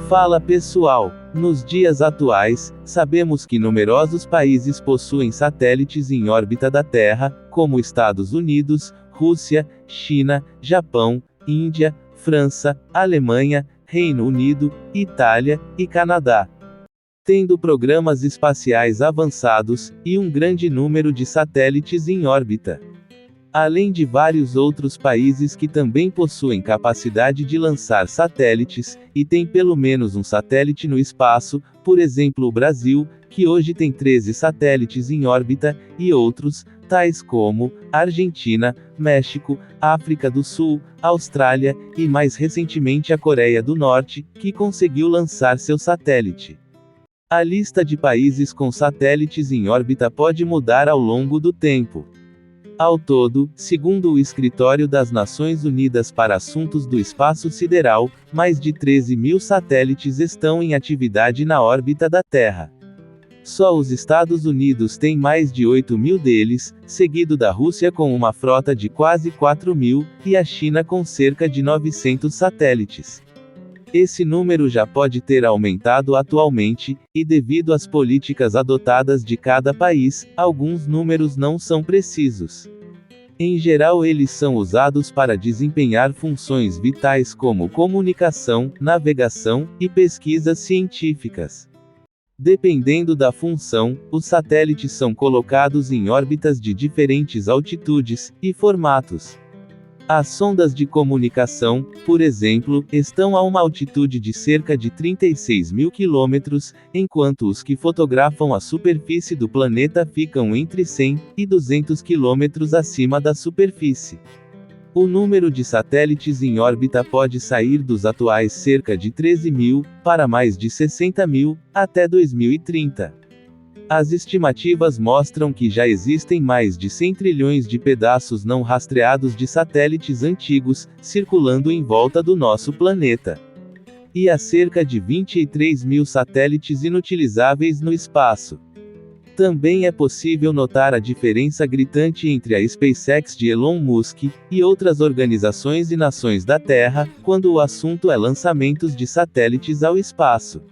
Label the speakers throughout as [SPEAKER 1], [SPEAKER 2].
[SPEAKER 1] Fala pessoal! Nos dias atuais, sabemos que numerosos países possuem satélites em órbita da Terra, como Estados Unidos, Rússia, China, Japão, Índia, França, Alemanha, Reino Unido, Itália e Canadá. Tendo programas espaciais avançados, e um grande número de satélites em órbita. Além de vários outros países que também possuem capacidade de lançar satélites, e tem pelo menos um satélite no espaço, por exemplo o Brasil, que hoje tem 13 satélites em órbita, e outros, tais como Argentina, México, África do Sul, Austrália, e mais recentemente a Coreia do Norte, que conseguiu lançar seu satélite. A lista de países com satélites em órbita pode mudar ao longo do tempo. Ao todo, segundo o Escritório das Nações Unidas para Assuntos do Espaço Sideral, mais de 13 mil satélites estão em atividade na órbita da Terra. Só os Estados Unidos têm mais de 8 mil deles, seguido da Rússia com uma frota de quase 4 mil, e a China com cerca de 900 satélites. Esse número já pode ter aumentado atualmente, e devido às políticas adotadas de cada país, alguns números não são precisos. Em geral, eles são usados para desempenhar funções vitais como comunicação, navegação e pesquisas científicas. Dependendo da função, os satélites são colocados em órbitas de diferentes altitudes e formatos. As sondas de comunicação, por exemplo, estão a uma altitude de cerca de 36 mil quilômetros, enquanto os que fotografam a superfície do planeta ficam entre 100 e 200 quilômetros acima da superfície. O número de satélites em órbita pode sair dos atuais cerca de 13 mil, para mais de 60 mil, até 2030. As estimativas mostram que já existem mais de 100 trilhões de pedaços não rastreados de satélites antigos, circulando em volta do nosso planeta. E há cerca de 23 mil satélites inutilizáveis no espaço. Também é possível notar a diferença gritante entre a SpaceX de Elon Musk, e outras organizações e nações da Terra, quando o assunto é lançamentos de satélites ao espaço.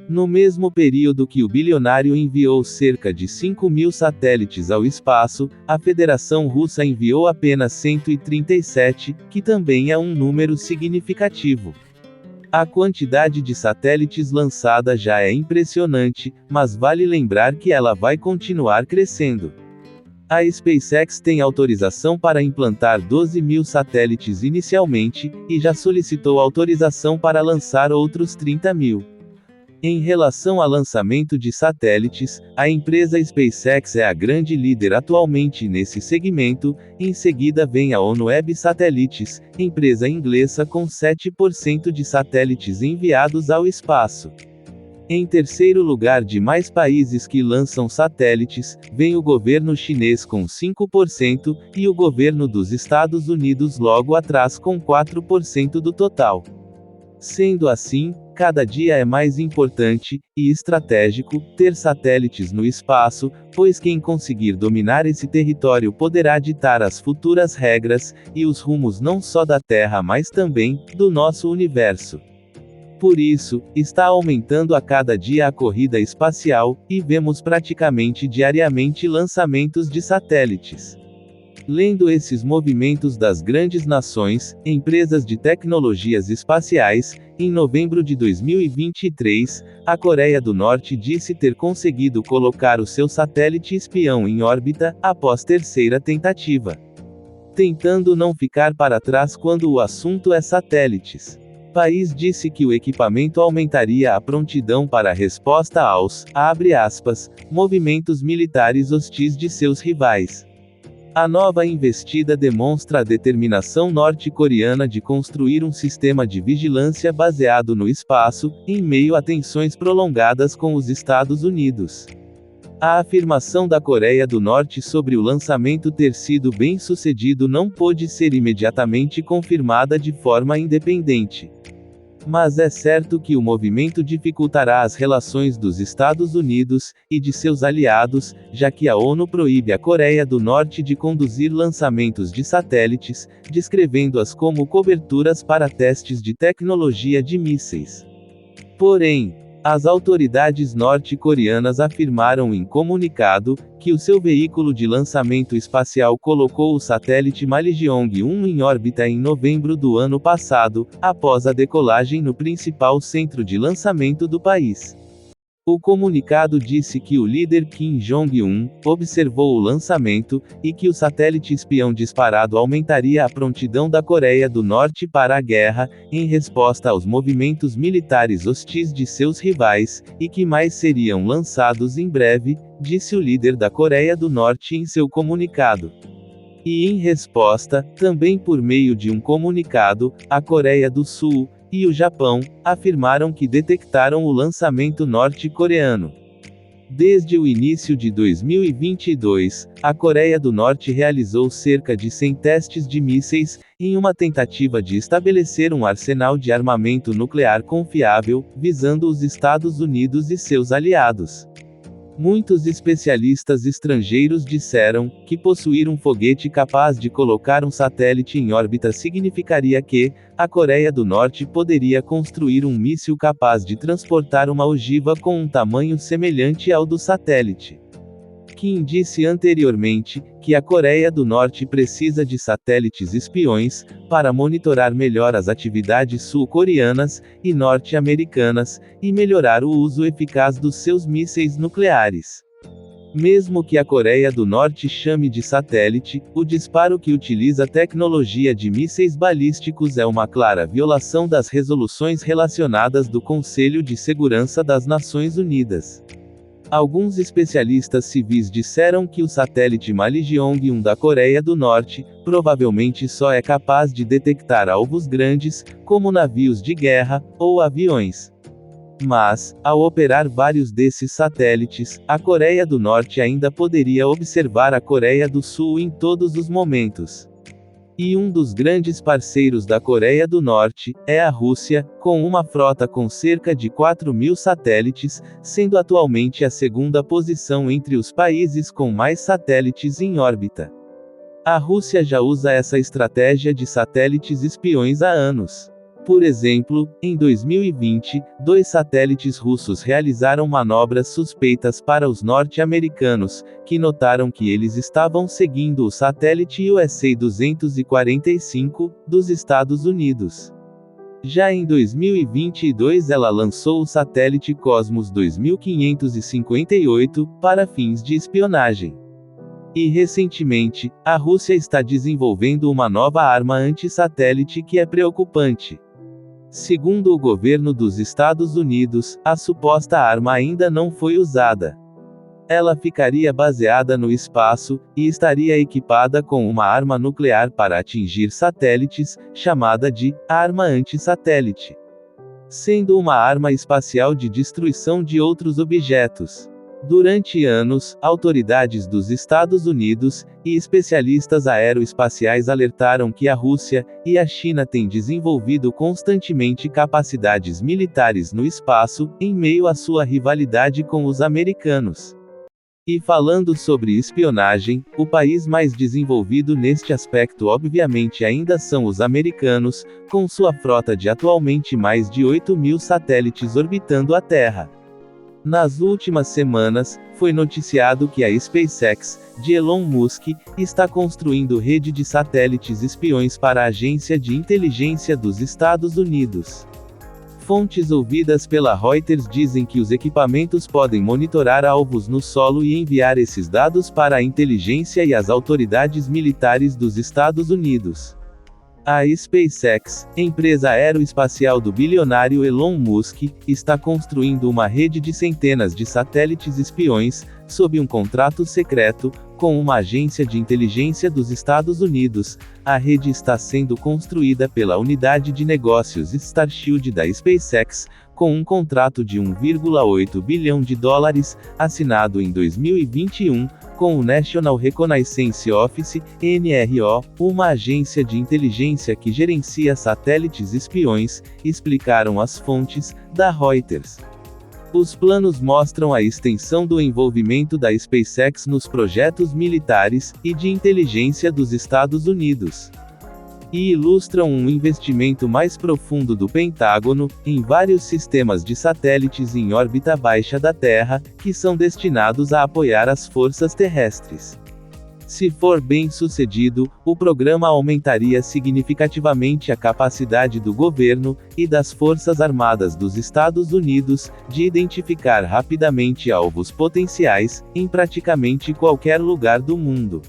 [SPEAKER 1] No mesmo período que o bilionário enviou cerca de 5 mil satélites ao espaço, a Federação Russa enviou apenas 137, que também é um número significativo. A quantidade de satélites lançada já é impressionante, mas vale lembrar que ela vai continuar crescendo. A SpaceX tem autorização para implantar 12 mil satélites inicialmente, e já solicitou autorização para lançar outros 30 mil. Em relação ao lançamento de satélites, a empresa SpaceX é a grande líder atualmente nesse segmento, em seguida vem a OneWeb Satellites, empresa inglesa com 7% de satélites enviados ao espaço. Em terceiro lugar de mais países que lançam satélites, vem o governo chinês com 5%, e o governo dos Estados Unidos logo atrás com 4% do total. Sendo assim, cada dia é mais importante, e estratégico, ter satélites no espaço, pois quem conseguir dominar esse território poderá ditar as futuras regras, e os rumos não só da Terra mas também, do nosso universo. Por isso, está aumentando a cada dia a corrida espacial, e vemos praticamente diariamente lançamentos de satélites. Lendo esses movimentos das grandes nações, empresas de tecnologias espaciais, em novembro de 2023, a Coreia do Norte disse ter conseguido colocar o seu satélite espião em órbita, após terceira tentativa. Tentando não ficar para trás quando o assunto é satélites. O país disse que o equipamento aumentaria a prontidão para a resposta aos, abre aspas, movimentos militares hostis de seus rivais. A nova investida demonstra a determinação norte-coreana de construir um sistema de vigilância baseado no espaço, em meio a tensões prolongadas com os Estados Unidos. A afirmação da Coreia do Norte sobre o lançamento ter sido bem-sucedido não pôde ser imediatamente confirmada de forma independente. Mas é certo que o movimento dificultará as relações dos Estados Unidos, e de seus aliados, já que a ONU proíbe a Coreia do Norte de conduzir lançamentos de satélites, descrevendo-as como coberturas para testes de tecnologia de mísseis. Porém, as autoridades norte-coreanas afirmaram em comunicado que o seu veículo de lançamento espacial colocou o satélite Maljeong-1 em órbita em novembro do ano passado, após a decolagem no principal centro de lançamento do país. O comunicado disse que o líder Kim Jong-un observou o lançamento, e que o satélite espião disparado aumentaria a prontidão da Coreia do Norte para a guerra, em resposta aos movimentos militares hostis de seus rivais, e que mais seriam lançados em breve, disse o líder da Coreia do Norte em seu comunicado. E em resposta, também por meio de um comunicado, a Coreia do Sul e o Japão afirmaram que detectaram o lançamento norte-coreano. Desde o início de 2022, a Coreia do Norte realizou cerca de 100 testes de mísseis, em uma tentativa de estabelecer um arsenal de armamento nuclear confiável, visando os Estados Unidos e seus aliados. Muitos especialistas estrangeiros disseram que possuir um foguete capaz de colocar um satélite em órbita significaria que a Coreia do Norte poderia construir um míssil capaz de transportar uma ogiva com um tamanho semelhante ao do satélite. Kim disse anteriormente que a Coreia do Norte precisa de satélites espiões para monitorar melhor as atividades sul-coreanas e norte-americanas e melhorar o uso eficaz dos seus mísseis nucleares. Mesmo que a Coreia do Norte chame de satélite, o disparo que utiliza tecnologia de mísseis balísticos é uma clara violação das resoluções relacionadas do Conselho de Segurança das Nações Unidas. Alguns especialistas civis disseram que o satélite Maljeong-1 da Coreia do Norte, provavelmente só é capaz de detectar alvos grandes, como navios de guerra, ou aviões. Mas, ao operar vários desses satélites, a Coreia do Norte ainda poderia observar a Coreia do Sul em todos os momentos. E um dos grandes parceiros da Coreia do Norte é a Rússia, com uma frota com cerca de 4.000 satélites, sendo atualmente a segunda posição entre os países com mais satélites em órbita. A Rússia já usa essa estratégia de satélites espiões há anos. Por exemplo, em 2020, 2 satélites russos realizaram manobras suspeitas para os norte-americanos, que notaram que eles estavam seguindo o satélite USA-245, dos Estados Unidos. Já em 2022 ela lançou o satélite Cosmos 2558, para fins de espionagem. E recentemente, a Rússia está desenvolvendo uma nova arma anti-satélite que é preocupante. Segundo o governo dos Estados Unidos, a suposta arma ainda não foi usada. Ela ficaria baseada no espaço, e estaria equipada com uma arma nuclear para atingir satélites, chamada de arma anti-satélite. Sendo uma arma espacial de destruição de outros objetos. Durante anos, autoridades dos Estados Unidos e especialistas aeroespaciais alertaram que a Rússia e a China têm desenvolvido constantemente capacidades militares no espaço, em meio à sua rivalidade com os americanos. E falando sobre espionagem, o país mais desenvolvido neste aspecto obviamente ainda são os americanos, com sua frota de atualmente mais de 8.000 satélites orbitando a Terra. Nas últimas semanas, foi noticiado que a SpaceX, de Elon Musk, está construindo rede de satélites espiões para a Agência de Inteligência dos Estados Unidos. Fontes ouvidas pela Reuters dizem que os equipamentos podem monitorar alvos no solo e enviar esses dados para a inteligência e as autoridades militares dos Estados Unidos. A SpaceX, empresa aeroespacial do bilionário Elon Musk, está construindo uma rede de centenas de satélites espiões, sob um contrato secreto, com uma agência de inteligência dos Estados Unidos. A rede está sendo construída pela unidade de negócios Starshield da SpaceX, com um contrato de $1,8 bilhão, assinado em 2021, com o National Reconnaissance Office, NRO, uma agência de inteligência que gerencia satélites espiões, explicaram as fontes da Reuters. Os planos mostram a extensão do envolvimento da SpaceX nos projetos militares e de inteligência dos Estados Unidos. e ilustram um investimento mais profundo do Pentágono, em vários sistemas de satélites em órbita baixa da Terra, que são destinados a apoiar as forças terrestres. Se for bem sucedido, o programa aumentaria significativamente a capacidade do governo, e das Forças Armadas dos Estados Unidos, de identificar rapidamente alvos potenciais, em praticamente qualquer lugar do mundo.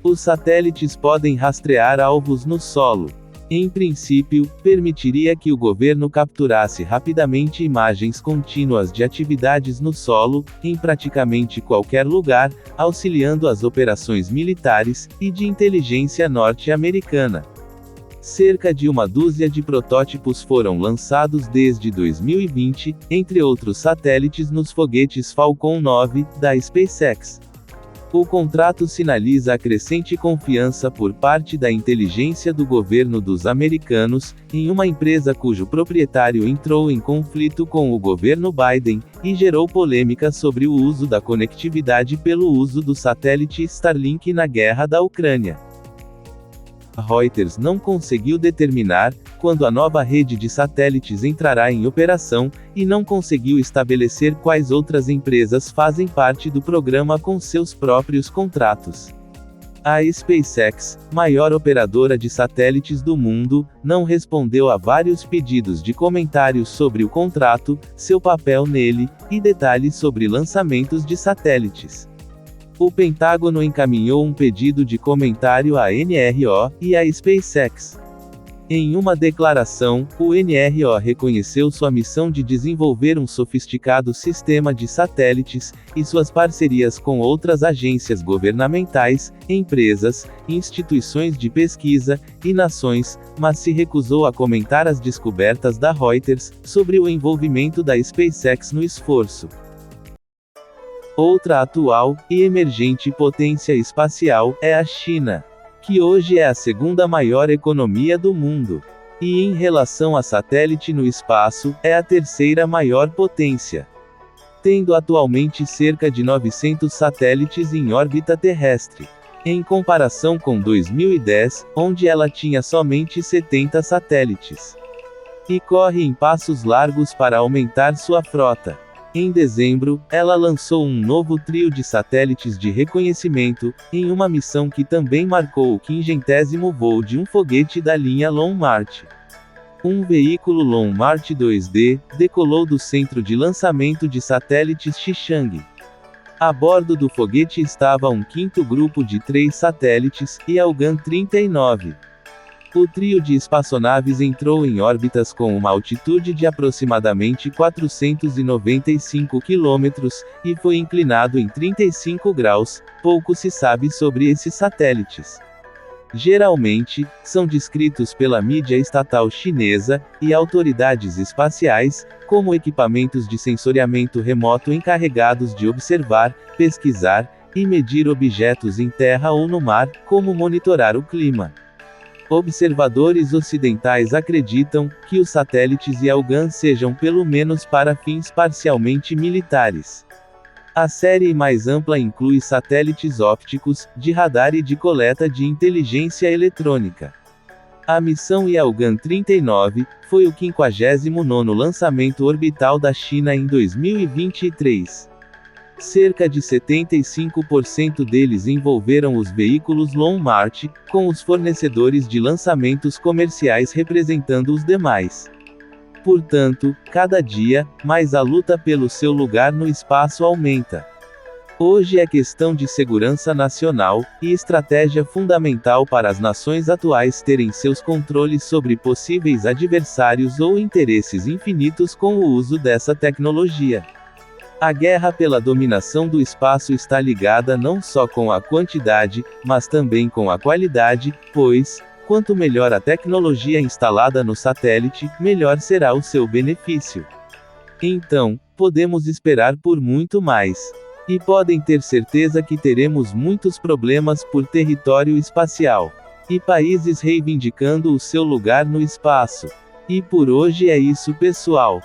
[SPEAKER 1] Os satélites podem rastrear alvos no solo. Em princípio, permitiria que o governo capturasse rapidamente imagens contínuas de atividades no solo, em praticamente qualquer lugar, auxiliando as operações militares e de inteligência norte-americana. Cerca de uma dúzia de protótipos foram lançados desde 2020, entre outros satélites nos foguetes Falcon 9, da SpaceX. O contrato sinaliza a crescente confiança por parte da inteligência do governo dos americanos, em uma empresa cujo proprietário entrou em conflito com o governo Biden, e gerou polêmica sobre o uso da conectividade pelo uso do satélite Starlink na guerra da Ucrânia. A Reuters não conseguiu determinar quando a nova rede de satélites entrará em operação, e não conseguiu estabelecer quais outras empresas fazem parte do programa com seus próprios contratos. A SpaceX, maior operadora de satélites do mundo, não respondeu a vários pedidos de comentários sobre o contrato, seu papel nele, e detalhes sobre lançamentos de satélites. O Pentágono encaminhou um pedido de comentário à NRO e à SpaceX. Em uma declaração, o NRO reconheceu sua missão de desenvolver um sofisticado sistema de satélites, e suas parcerias com outras agências governamentais, empresas, instituições de pesquisa, e nações, mas se recusou a comentar as descobertas da Reuters sobre o envolvimento da SpaceX no esforço. Outra atual e emergente potência espacial é a China, que hoje é a segunda maior economia do mundo. E em relação a satélite no espaço, é a terceira maior potência, tendo atualmente cerca de 900 satélites em órbita terrestre, em comparação com 2010, onde ela tinha somente 70 satélites. E corre em passos largos para aumentar sua frota. Em dezembro, ela lançou um novo trio de satélites de reconhecimento, em uma missão que também marcou o 50º voo de um foguete da linha Long March. Um veículo Long March 2D decolou do centro de lançamento de satélites Xichang. A bordo do foguete estava um quinto grupo de 3 satélites, Yaogan 39. O trio de espaçonaves entrou em órbitas com uma altitude de aproximadamente 495 km, e foi inclinado em 35 graus. Pouco se sabe sobre esses satélites. Geralmente, são descritos pela mídia estatal chinesa, e autoridades espaciais, como equipamentos de sensoriamento remoto encarregados de observar, pesquisar, e medir objetos em terra ou no mar, como monitorar o clima. Observadores ocidentais acreditam que os satélites Yaogan sejam pelo menos para fins parcialmente militares. A série mais ampla inclui satélites ópticos, de radar e de coleta de inteligência eletrônica. A missão Yaogan 39 foi o 59º lançamento orbital da China em 2023. Cerca de 75% deles envolveram os veículos Long March, com os fornecedores de lançamentos comerciais representando os demais. Portanto, cada dia, mais a luta pelo seu lugar no espaço aumenta. Hoje é questão de segurança nacional, e estratégia fundamental para as nações atuais terem seus controles sobre possíveis adversários ou interesses infinitos com o uso dessa tecnologia. A guerra pela dominação do espaço está ligada não só com a quantidade, mas também com a qualidade, pois, quanto melhor a tecnologia instalada no satélite, melhor será o seu benefício. Então, podemos esperar por muito mais. E podem ter certeza que teremos muitos problemas por território espacial. E países reivindicando o seu lugar no espaço. E por hoje é isso, pessoal.